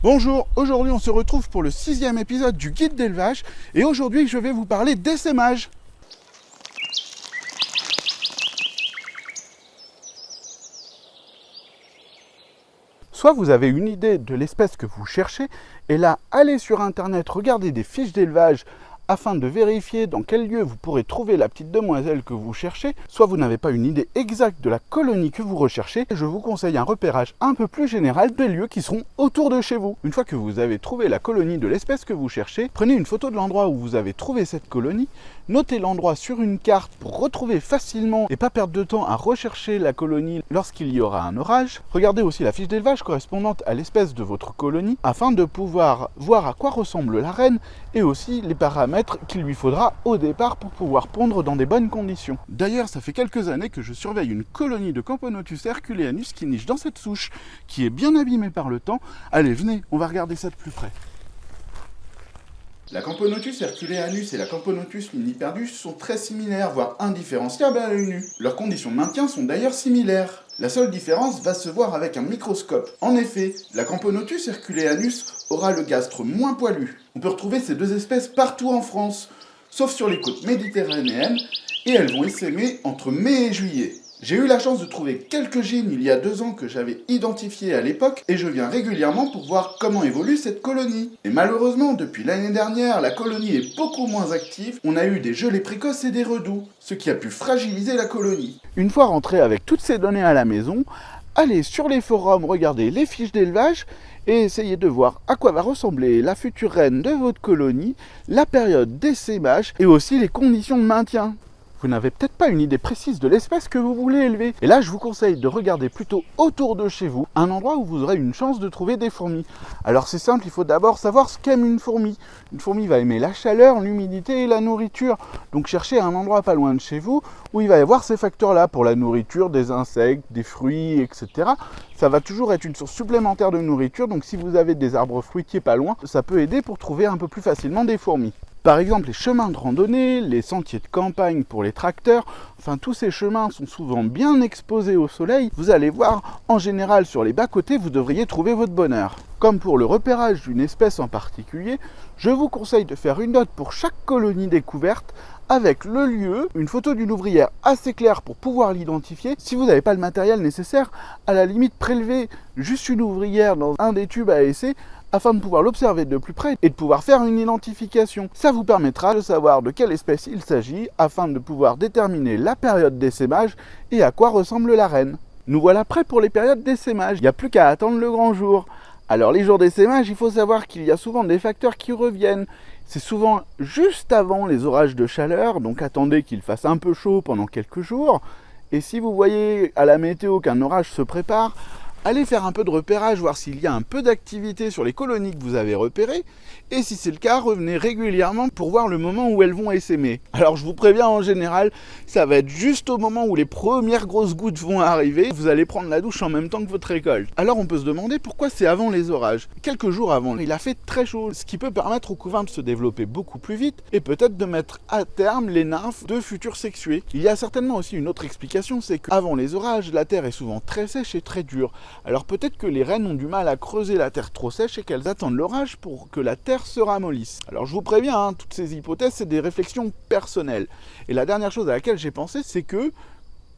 Bonjour, aujourd'hui on se retrouve pour le 6e épisode du guide d'élevage et aujourd'hui je vais vous parler d'essaimage. Soit vous avez une idée de l'espèce que vous cherchez et là allez sur internet, regardez des fiches d'élevage afin de vérifier dans quel lieu vous pourrez trouver la petite demoiselle que vous cherchez, soit vous n'avez pas une idée exacte de la colonie que vous recherchez, je vous conseille un repérage un peu plus général des lieux qui seront autour de chez vous. Une fois que vous avez trouvé la colonie de l'espèce que vous cherchez, prenez une photo de l'endroit où vous avez trouvé cette colonie, notez l'endroit sur une carte pour retrouver facilement et pas perdre de temps à rechercher la colonie lorsqu'il y aura un orage. Regardez aussi la fiche d'élevage correspondante à l'espèce de votre colonie afin de pouvoir voir à quoi ressemble la reine et aussi les paramètres qu'il lui faudra au départ pour pouvoir pondre dans des bonnes conditions. D'ailleurs, ça fait quelques années que je surveille une colonie de Camponotus herculeanus qui niche dans cette souche, qui est bien abîmée par le temps. Allez, venez, on va regarder ça de plus près. La Camponotus herculeanus et la Camponotus miniperdus sont très similaires, voire indifférenciables à l'œil nu. Leurs conditions de maintien sont d'ailleurs similaires. La seule différence va se voir avec un microscope. En effet, la Camponotus herculeanus aura le gastre moins poilu. On peut retrouver ces deux espèces partout en France, sauf sur les côtes méditerranéennes, et elles vont essaimer entre mai et juillet. J'ai eu la chance de trouver quelques gînes il y a 2 ans que j'avais identifiés à l'époque et je viens régulièrement pour voir comment évolue cette colonie. Et malheureusement, depuis l'année dernière, la colonie est beaucoup moins active. On a eu des gelées précoces et des redoux, ce qui a pu fragiliser la colonie. Une fois rentré avec toutes ces données à la maison, allez sur les forums, regardez les fiches d'élevage et essayez de voir à quoi va ressembler la future reine de votre colonie, la période d'essaimage et aussi les conditions de maintien. Vous n'avez peut-être pas une idée précise de l'espèce que vous voulez élever. Et là, je vous conseille de regarder plutôt autour de chez vous, un endroit où vous aurez une chance de trouver des fourmis. Alors c'est simple, il faut d'abord savoir ce qu'aime une fourmi. Une fourmi va aimer la chaleur, l'humidité et la nourriture. Donc cherchez un endroit pas loin de chez vous où il va y avoir ces facteurs-là pour la nourriture, des insectes, des fruits, etc. Ça va toujours être une source supplémentaire de nourriture. Donc si vous avez des arbres fruitiers pas loin, ça peut aider pour trouver un peu plus facilement des fourmis. Par exemple, les chemins de randonnée, les sentiers de campagne pour les tracteurs, enfin tous ces chemins sont souvent bien exposés au soleil. Vous allez voir, en général sur les bas-côtés, vous devriez trouver votre bonheur. Comme pour le repérage d'une espèce en particulier, je vous conseille de faire une note pour chaque colonie découverte avec le lieu, une photo d'une ouvrière assez claire pour pouvoir l'identifier. Si vous n'avez pas le matériel nécessaire, à la limite prélevez juste une ouvrière dans un des tubes à essai afin de pouvoir l'observer de plus près et de pouvoir faire une identification. Ça vous permettra de savoir de quelle espèce il s'agit afin de pouvoir déterminer la période d'essaimage et à quoi ressemble la reine. Nous voilà prêts pour les périodes d'essaimage, il n'y a plus qu'à attendre le grand jour. Alors les jours d'essaimage, il faut savoir qu'il y a souvent des facteurs qui reviennent. C'est souvent juste avant les orages de chaleur, donc attendez qu'il fasse un peu chaud pendant quelques jours. Et si vous voyez à la météo qu'un orage se prépare, allez faire un peu de repérage, voir s'il y a un peu d'activité sur les colonies que vous avez repérées. Et si c'est le cas, revenez régulièrement pour voir le moment où elles vont essaimer. Alors je vous préviens, en général, ça va être juste au moment où les premières grosses gouttes vont arriver. Vous allez prendre la douche en même temps que votre récolte. Alors on peut se demander pourquoi c'est avant les orages. Quelques jours avant, il a fait très chaud, ce qui peut permettre au couvain de se développer beaucoup plus vite et peut-être de mettre à terme les nymphes de futurs sexués. Il y a certainement aussi une autre explication, c'est qu'avant les orages, la terre est souvent très sèche et très dure. Alors peut-être que les reines ont du mal à creuser la terre trop sèche et qu'elles attendent l'orage pour que la terre se ramollisse. Alors je vous préviens, toutes ces hypothèses, c'est des réflexions personnelles. Et la dernière chose à laquelle j'ai pensé, c'est que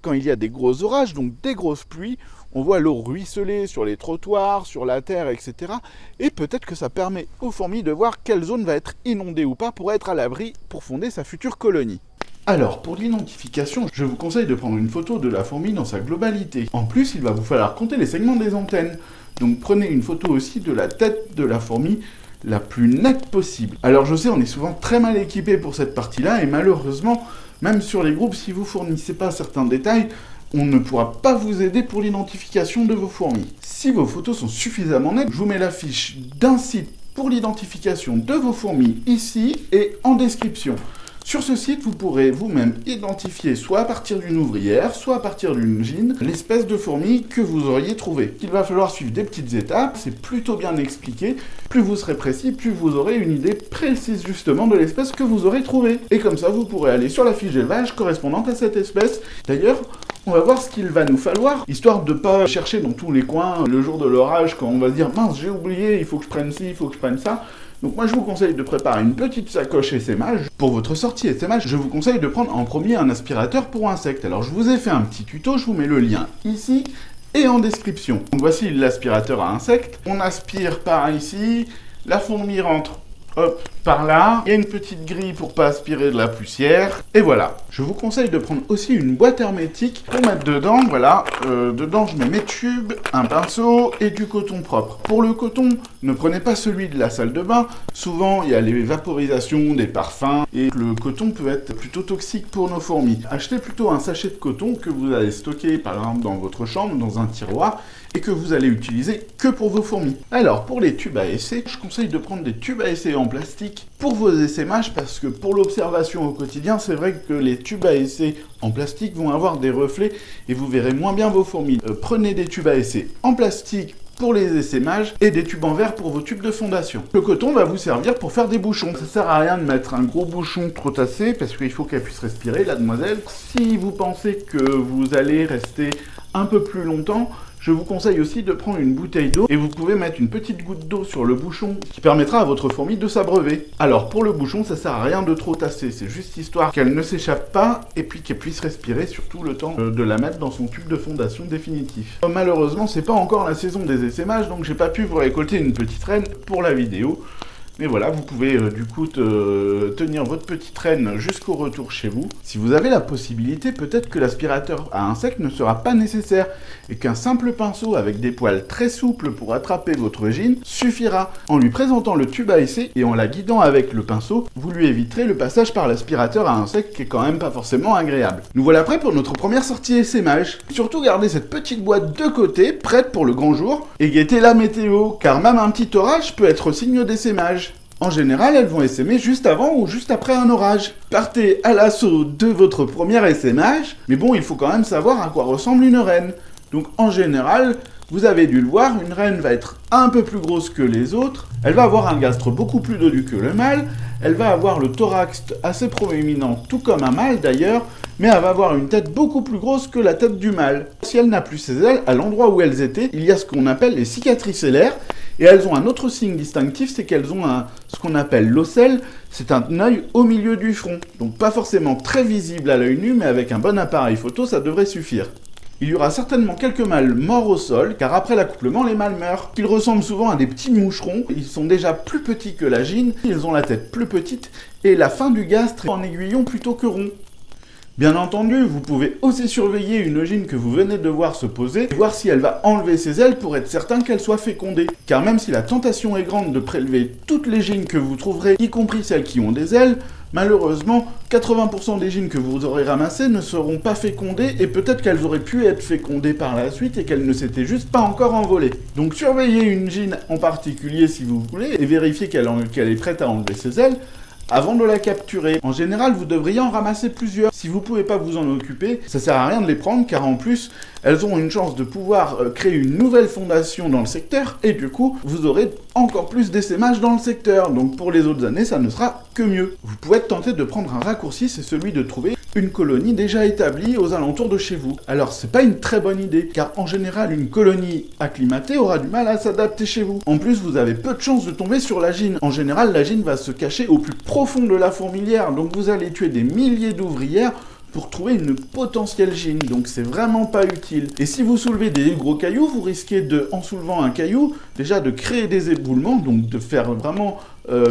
quand il y a des gros orages, donc des grosses pluies, on voit l'eau ruisseler sur les trottoirs, sur la terre, etc. Et peut-être que ça permet aux fourmis de voir quelle zone va être inondée ou pas pour être à l'abri pour fonder sa future colonie. Alors, pour l'identification, je vous conseille de prendre une photo de la fourmi dans sa globalité. En plus, il va vous falloir compter les segments des antennes. Donc prenez une photo aussi de la tête de la fourmi la plus nette possible. Alors je sais, on est souvent très mal équipé pour cette partie-là, et malheureusement, même sur les groupes, si vous ne fournissez pas certains détails, on ne pourra pas vous aider pour l'identification de vos fourmis. Si vos photos sont suffisamment nettes, je vous mets la fiche d'un site pour l'identification de vos fourmis ici et en description. Sur ce site, vous pourrez vous-même identifier soit à partir d'une ouvrière, soit à partir d'une gîne, l'espèce de fourmi que vous auriez trouvée. Il va falloir suivre des petites étapes, c'est plutôt bien expliqué. Plus vous serez précis, plus vous aurez une idée précise justement de l'espèce que vous aurez trouvée. Et comme ça, vous pourrez aller sur la fiche d'élevage correspondante à cette espèce. D'ailleurs, On va voir ce qu'il va nous falloir, histoire de ne pas chercher dans tous les coins le jour de l'orage quand on va se dire « mince, j'ai oublié, il faut que je prenne ci, il faut que je prenne ça ». Donc moi je vous conseille de préparer une petite sacoche essaimage. Pour votre sortie essaimage, je vous conseille de prendre en premier un aspirateur pour insectes. Alors je vous ai fait un petit tuto, je vous mets le lien ici et en description. Donc voici l'aspirateur à insectes. On aspire par ici, la fourmi rentre. Hop, par là, il y a une petite grille pour pas aspirer de la poussière, et voilà. Je vous conseille de prendre aussi une boîte hermétique pour mettre dedans, voilà. Dedans, je mets mes tubes, un pinceau et du coton propre. Pour le coton, ne prenez pas celui de la salle de bain. Souvent, il y a les vaporisations, des parfums, et le coton peut être plutôt toxique pour nos fourmis. Achetez plutôt un sachet de coton que vous allez stocker, par exemple, dans votre chambre, dans un tiroir, et que vous allez utiliser que pour vos fourmis. Alors, pour les tubes à essai, je conseille de prendre des tubes à essai en plastique pour vos essaimages, parce que pour l'observation au quotidien, c'est vrai que les tubes à essai en plastique vont avoir des reflets et vous verrez moins bien vos fourmis. Prenez des tubes à essai en plastique pour les essaimages et des tubes en verre pour vos tubes de fondation. Le coton va vous servir pour faire des bouchons. Ça sert à rien de mettre un gros bouchon trop tassé parce qu'il faut qu'elle puisse respirer, la demoiselle. Si vous pensez que vous allez rester un peu plus longtemps, je vous conseille aussi de prendre une bouteille d'eau et vous pouvez mettre une petite goutte d'eau sur le bouchon qui permettra à votre fourmi de s'abreuver. Alors pour le bouchon, ça sert à rien de trop tasser, c'est juste histoire qu'elle ne s'échappe pas et puis qu'elle puisse respirer surtout le temps de la mettre dans son tube de fondation définitif. Malheureusement, c'est pas encore la saison des essaimages, donc j'ai pas pu vous récolter une petite reine pour la vidéo. Mais voilà, vous pouvez du coup tenir votre petite reine jusqu'au retour chez vous. Si vous avez la possibilité, peut-être que l'aspirateur à insectes ne sera pas nécessaire et qu'un simple pinceau avec des poils très souples pour attraper votre gine suffira. En lui présentant le tube à essai et en la guidant avec le pinceau, vous lui éviterez le passage par l'aspirateur à insectes qui est quand même pas forcément agréable. Nous voilà prêts pour notre première sortie essaimage. Surtout gardez cette petite boîte de côté, prête pour le grand jour, et guettez la météo, car même un petit orage peut être signe d'essaimage. En général, elles vont essaimer juste avant ou juste après un orage. Partez à l'assaut de votre premier essaimage, mais bon, il faut quand même savoir à quoi ressemble une reine. Donc en général, vous avez dû le voir, une reine va être un peu plus grosse que les autres, elle va avoir un gastre beaucoup plus dodu que le mâle, elle va avoir le thorax assez proéminent, tout comme un mâle d'ailleurs, mais elle va avoir une tête beaucoup plus grosse que la tête du mâle. Si elle n'a plus ses ailes, à l'endroit où elles étaient, il y a ce qu'on appelle les cicatrices ailaires, et elles ont un autre signe distinctif, c'est qu'elles ont ce qu'on appelle l'ocelle, c'est un œil au milieu du front. Donc pas forcément très visible à l'œil nu, mais avec un bon appareil photo, ça devrait suffire. Il y aura certainement quelques mâles morts au sol, car après l'accouplement, les mâles meurent. Ils ressemblent souvent à des petits moucherons, ils sont déjà plus petits que la gine, ils ont la tête plus petite, et la fin du gastre est en aiguillon plutôt que rond. Bien entendu, vous pouvez aussi surveiller une gine que vous venez de voir se poser et voir si elle va enlever ses ailes pour être certain qu'elle soit fécondée. Car même si la tentation est grande de prélever toutes les gines que vous trouverez, y compris celles qui ont des ailes, malheureusement, 80% des gines que vous aurez ramassées ne seront pas fécondées et peut-être qu'elles auraient pu être fécondées par la suite et qu'elles ne s'étaient juste pas encore envolées. Donc surveillez une gine en particulier si vous voulez et vérifiez qu'elle est prête à enlever ses ailes avant de la capturer. En général, vous devriez en ramasser plusieurs. Si vous ne pouvez pas vous en occuper, ça sert à rien de les prendre car en plus, elles ont une chance de pouvoir créer une nouvelle fondation dans le secteur et du coup, vous aurez encore plus d'essaimage dans le secteur. Donc pour les autres années, ça ne sera que mieux. Vous pouvez être tenté de prendre un raccourci, c'est celui de trouver une colonie déjà établie aux alentours de chez vous. Alors c'est pas une très bonne idée, car en général une colonie acclimatée aura du mal à s'adapter chez vous. En plus vous avez peu de chances de tomber sur la gine. En général la gine va se cacher au plus profond de la fourmilière, donc vous allez tuer des milliers d'ouvrières pour trouver une potentielle gine, donc c'est vraiment pas utile. Et si vous soulevez des gros cailloux, vous risquez en soulevant un caillou, déjà de créer des éboulements, donc de faire vraiment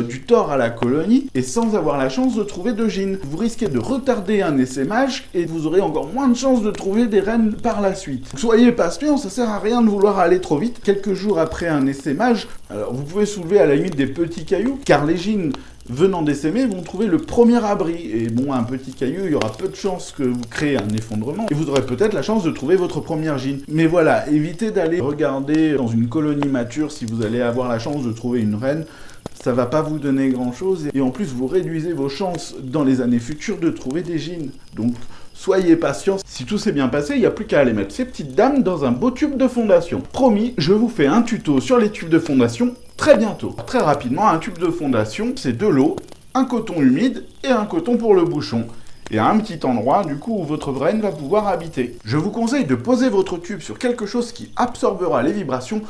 du tort à la colonie, et sans avoir la chance de trouver de gine. Vous risquez de retarder un essaimage, et vous aurez encore moins de chances de trouver des reines par la suite. Soyez patient, ça sert à rien de vouloir aller trop vite. Quelques jours après un essaimage, alors vous pouvez soulever à la limite des petits cailloux, car les gines venant d'essaimer vont trouver le premier abri. Et bon, un petit caillou, il y aura peu de chances que vous créez un effondrement. Et vous aurez peut-être la chance de trouver votre première gine. Mais voilà, évitez d'aller regarder dans une colonie mature si vous allez avoir la chance de trouver une reine. Ça va pas vous donner grand chose. Et en plus, vous réduisez vos chances dans les années futures de trouver des gines. Donc, soyez patients. Si tout s'est bien passé, il n'y a plus qu'à aller mettre ces petites dames dans un beau tube de fondation. Promis, je vous fais un tuto sur les tubes de fondation très bientôt. Très rapidement, un tube de fondation, c'est de l'eau, un coton humide et un coton pour le bouchon. et à un petit endroit du coup où votre reine va pouvoir habiter. Je vous conseille de poser votre tube sur quelque chose qui absorbera les vibrations,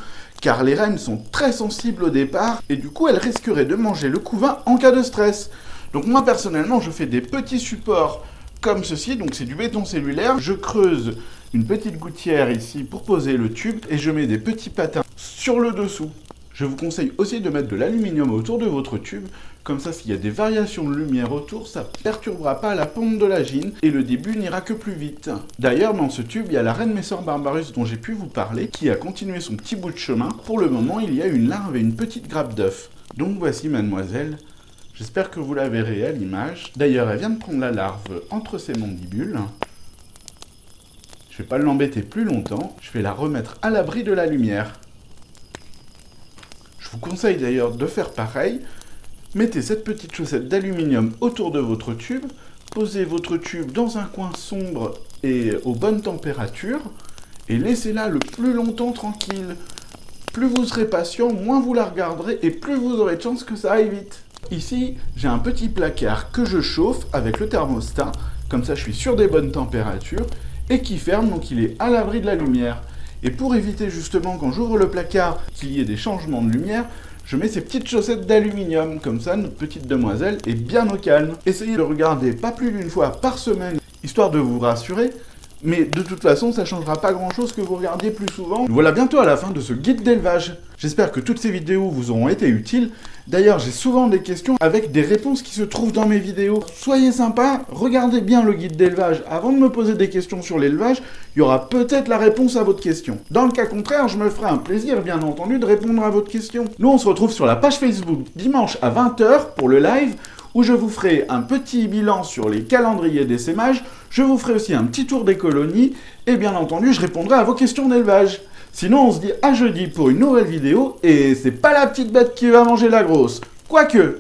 car les rennes sont très sensibles au départ et du coup elles risqueraient de manger le couvain en cas de stress. Donc moi personnellement je fais des petits supports comme ceci, donc c'est du béton cellulaire, je creuse une petite gouttière ici pour poser le tube et je mets des petits patins sur le dessous. Je vous conseille aussi de mettre de l'aluminium autour de votre tube, comme ça s'il y a des variations de lumière autour, ça ne perturbera pas la pompe de la gine et le début n'ira que plus vite. D'ailleurs dans ce tube, il y a la reine Messor Barbarus dont j'ai pu vous parler, qui a continué son petit bout de chemin. Pour le moment, il y a une larve et une petite grappe d'œuf. Donc voici mademoiselle. J'espère que vous la verrez à l'image. D'ailleurs, elle vient de prendre la larve entre ses mandibules. Je ne vais pas l'embêter plus longtemps, je vais la remettre à l'abri de la lumière. Je vous conseille d'ailleurs de faire pareil. Mettez cette petite chaussette d'aluminium autour de votre tube, posez votre tube dans un coin sombre et aux bonnes températures, et laissez-la le plus longtemps tranquille. Plus vous serez patient, moins vous la regarderez et plus vous aurez de chance que ça aille vite. Ici, j'ai un petit placard que je chauffe avec le thermostat, comme ça je suis sur des bonnes températures, et qui ferme, donc il est à l'abri de la lumière. Et pour éviter justement quand j'ouvre le placard qu'il y ait des changements de lumière, je mets ces petites chaussettes d'aluminium, comme ça notre petite demoiselle est bien au calme. Essayez de regarder pas plus d'une fois par semaine, histoire de vous rassurer, mais de toute façon ça changera pas grand chose que vous regardiez plus souvent. Voilà bientôt à la fin de ce guide d'élevage. J'espère que toutes ces vidéos vous auront été utiles. D'ailleurs, j'ai souvent des questions avec des réponses qui se trouvent dans mes vidéos. Soyez sympa, regardez bien le guide d'élevage avant de me poser des questions sur l'élevage. Il y aura peut-être la réponse à votre question. Dans le cas contraire, je me ferai un plaisir, bien entendu, de répondre à votre question. Nous, on se retrouve sur la page Facebook dimanche à 20 h pour le live, où je vous ferai un petit bilan sur les calendriers d'essaimage. Je vous ferai aussi un petit tour des colonies, et bien entendu, je répondrai à vos questions d'élevage. Sinon, on se dit à jeudi pour une nouvelle vidéo, et c'est pas la petite bête qui va manger la grosse. Quoique.